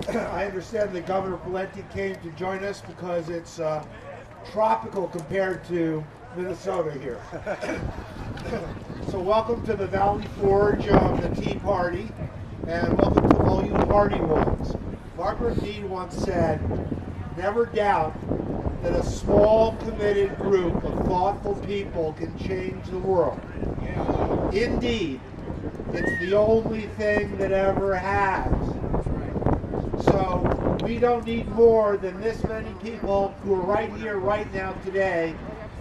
I understand that Governor Valenti came to join us because it's tropical compared to Minnesota here. So welcome to the Valley Forge of the Tea Party, and welcome to all you party ones. Margaret Mead once said, never doubt that a small, committed group of thoughtful people can change the world. Indeed, it's the only thing that ever has. So we don't need more than this many people who are right here, right now, today,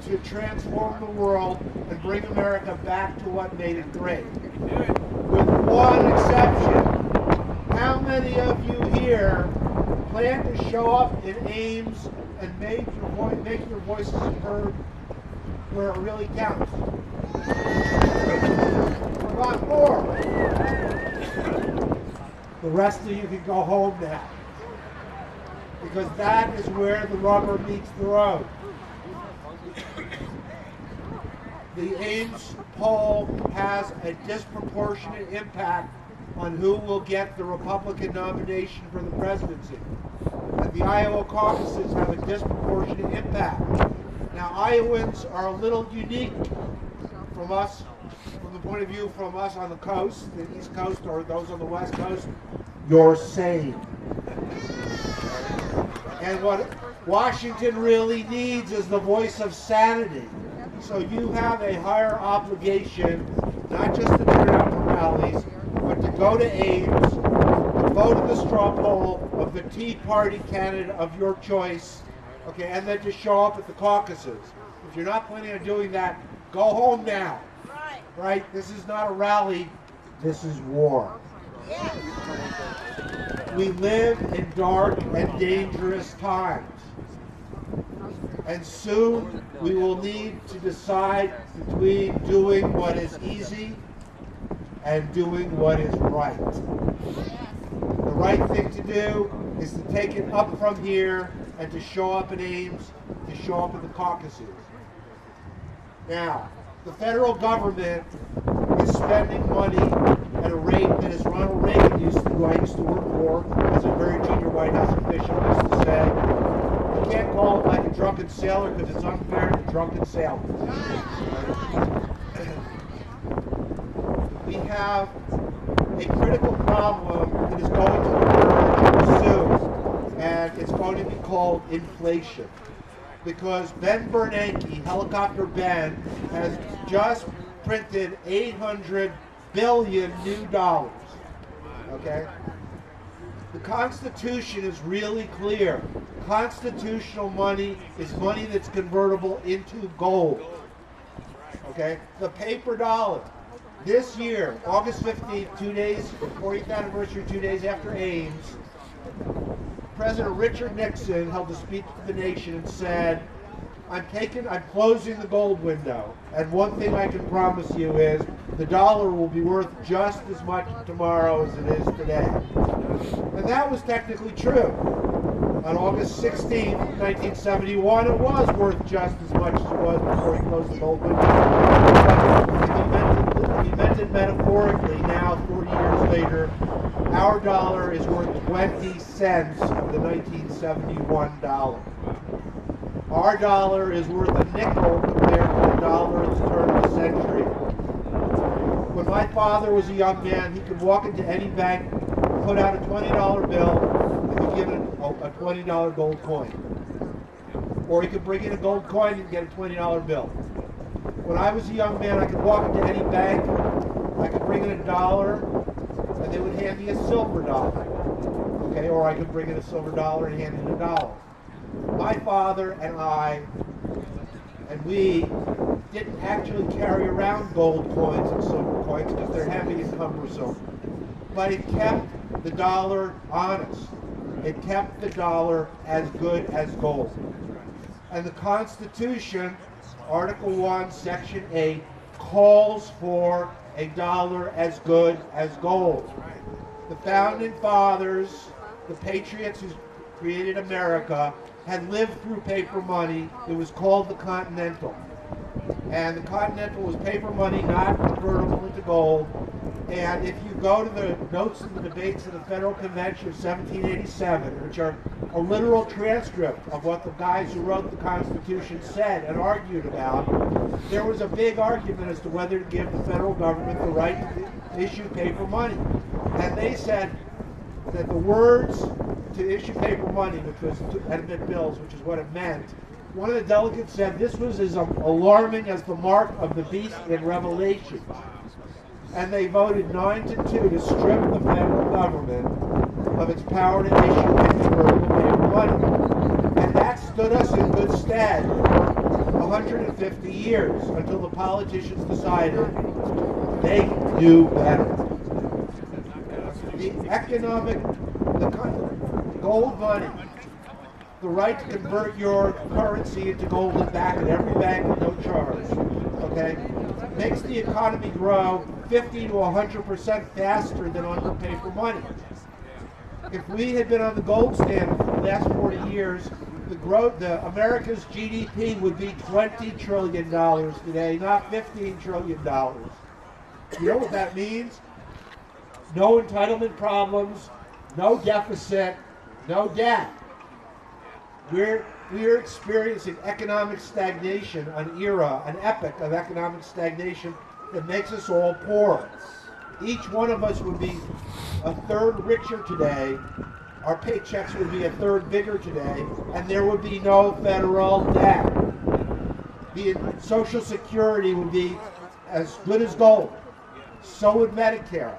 to transform the world and bring America back to what made it great. With one exception, how many of you here plan to show up in Ames and make your voices heard where it really counts? A lot more. The rest of you can go home now, because that is where the rubber meets the road. The Ames poll has a disproportionate impact on who will get the Republican nomination for the presidency. And the Iowa caucuses have a disproportionate impact. Now, Iowans are a little unique from us, from the point of view from us on the coast, the East Coast, or those on the West Coast. You're sane. And what Washington really needs is the voice of sanity. So you have a higher obligation, not just to turn out for rallies, but to go to Ames, to vote in the straw poll of the Tea Party candidate of your choice, okay, and then to show up at the caucuses. If you're not planning on doing that, go home now. Right? This is not a rally. This is war. We live in dark and dangerous times. And soon we will need to decide between doing what is easy and doing what is right. The right thing to do is to take it up from here and to show up in Ames, to show up in the caucuses. Now, the federal government is spending money at a rate that, as Ronald Reagan who I used to work for as a very junior White House official, used to say, you can't call it like a drunken sailor because it's unfair to drunken sailors. We have a critical problem that is going to occur soon, and it's going to be called inflation. Because Ben Bernanke, Helicopter Ben, has just printed 800 billion new dollars. Okay? The Constitution is really clear. Constitutional money is money that's convertible into gold. Okay? The paper dollar. This year, August 15th, 2 days, 40th anniversary, 2 days after Ames, President Richard Nixon held a speech to the nation and said, I'm closing the gold window, and one thing I can promise you is the dollar will be worth just as much tomorrow as it is today. And that was technically true. On August 16th, 1971, it was worth just as much as it was before he closed the gold window. But if he meant it metaphorically, now 40 years later, our dollar is worth 20 cents of the 1971 dollar. Our dollar is worth a nickel compared to the dollar at the turn of the century. When my father was a young man, he could walk into any bank, put out a $20 bill, and be given a $20 gold coin. Or he could bring in a gold coin and get a $20 bill. When I was a young man, I could walk into any bank, I could bring in a dollar, and they would hand me a silver dollar. Okay, or I could bring in a silver dollar and hand in a dollar. My father and I, and we, didn't actually carry around gold coins and silver coins because they're heavy and cumbersome. But it kept the dollar honest. It kept the dollar as good as gold. And the Constitution, Article 1, Section 8, calls for a dollar as good as gold. The Founding Fathers, the patriots who created America, had lived through paper money. It was called the Continental. And the Continental was paper money, not convertible into gold. And if you go to the notes of the debates of the Federal Convention of 1787, which are a literal transcript of what the guys who wrote the Constitution said and argued about, there was a big argument as to whether to give the federal government the right to issue paper money. And they said that the words to issue paper money, which was to emit bills, which is what it meant, one of the delegates said this was as alarming as the mark of the beast in Revelation. And they voted 9-2 to strip the federal government of its power to issue and convertible paper money. And that stood us in good stead for 150 years until the politicians decided they knew better. The gold money, the right to convert your currency into gold and back at every bank at no charge, okay, makes the economy grow 50 to 100% faster than on the paper money. If we had been on the gold standard for the last 40 years, the America's GDP would be $20 trillion today, not $15 trillion. You know what that means? No entitlement problems, no deficit, no debt. We're experiencing economic stagnation, an epic of economic stagnation that makes us all poor. Each one of us would be a third richer today, our paychecks would be a third bigger today, and there would be no federal debt. The Social Security would be as good as gold. So would Medicare.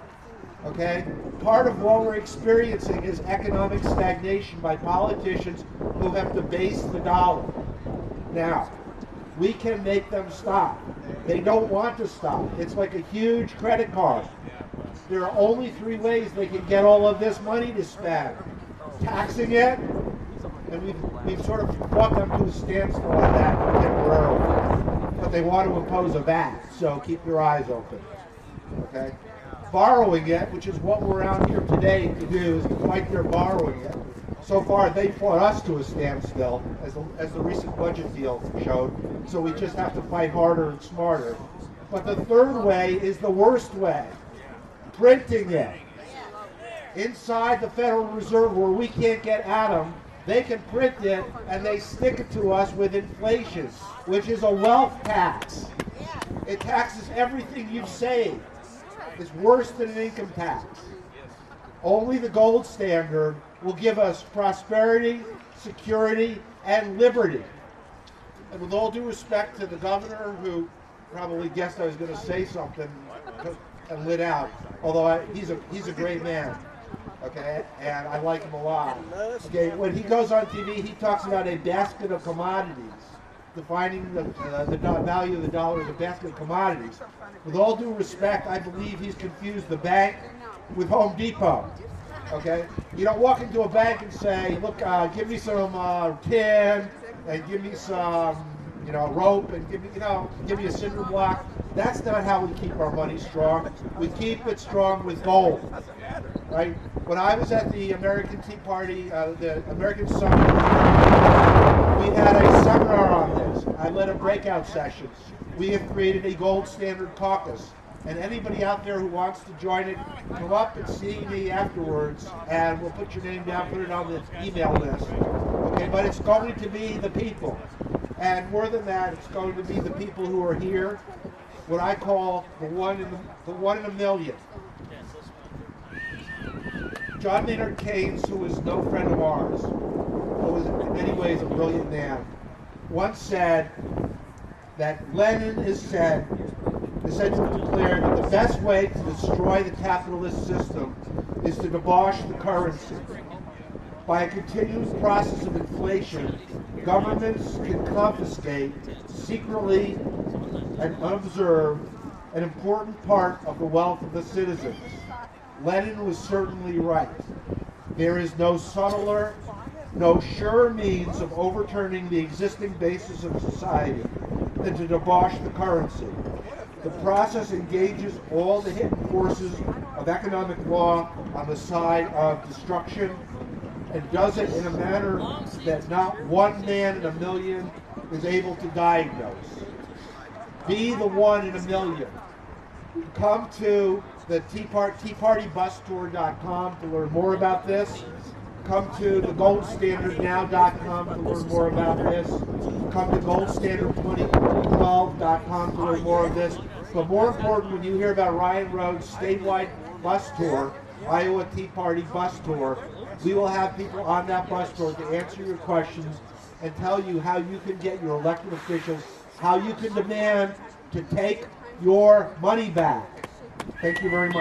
Okay? Part of what we're experiencing is economic stagnation by politicians who have debased the dollar. Now, we can make them stop. They don't want to stop. It's like a huge credit card. There are only 3 ways they can get all of this money to spend. Taxing it, and we've sort of brought them to a standstill on that temporarily. But they want to impose a VAT, so keep your eyes open. Okay? Borrowing it, which is what we're out here today to do, is to fight their borrowing it. So far, they fought us to a standstill, as the recent budget deal showed, so we just have to fight harder and smarter. But the third way is the worst way, printing it. Inside the Federal Reserve, where we can't get at them, they can print it and they stick it to us with inflation, which is a wealth tax. It taxes everything you've saved. It's worse than an income tax. Only the gold standard will give us prosperity, security, and liberty. And with all due respect to the governor, who probably guessed I was going to say something and lit out, although he's a great man, okay, and I like him a lot. Okay, when he goes on TV, he talks about a basket of commodities, defining the value of the dollar as a basket of commodities. With all due respect, I believe he's confused the bank with Home Depot. Okay, you don't walk into a bank and say, "Look, give me some tin and give me some, rope and give me a cinder block." That's not how we keep our money strong. We keep it strong with gold, right? When I was at the American Tea Party, the American Summit, we had a seminar on this. I led a breakout session. We have created a gold standard caucus. And anybody out there who wants to join it, come up and see me afterwards, and we'll put your name down, put it on the email list. Okay, but it's going to be the people. And more than that, it's going to be the people who are here, what I call the one in a million. John Maynard Keynes, who was no friend of ours, who was in many ways a brilliant man, once said that Lenin essentially declared that the best way to destroy the capitalist system is to debauch the currency. By a continuous process of inflation, governments can confiscate secretly and unobserved an important part of the wealth of the citizens. Lenin was certainly right. There is no subtler, no surer means of overturning the existing basis of society than to debauch the currency. The process engages all the hidden forces of economic law on the side of destruction, and does it in a manner that not one man in a million is able to diagnose. Be the one in a million. Come to the teapartybustour.com to learn more about this. Come to the goldstandardnow.com to learn more about this. Come to goldstandard2012.com to learn more of this. But more important, when you hear about Ryan Rhodes' statewide bus tour, Iowa Tea Party bus tour, we will have people on that bus tour to answer your questions and tell you how you can get your elected officials, how you can demand to take your money back. Thank you very much.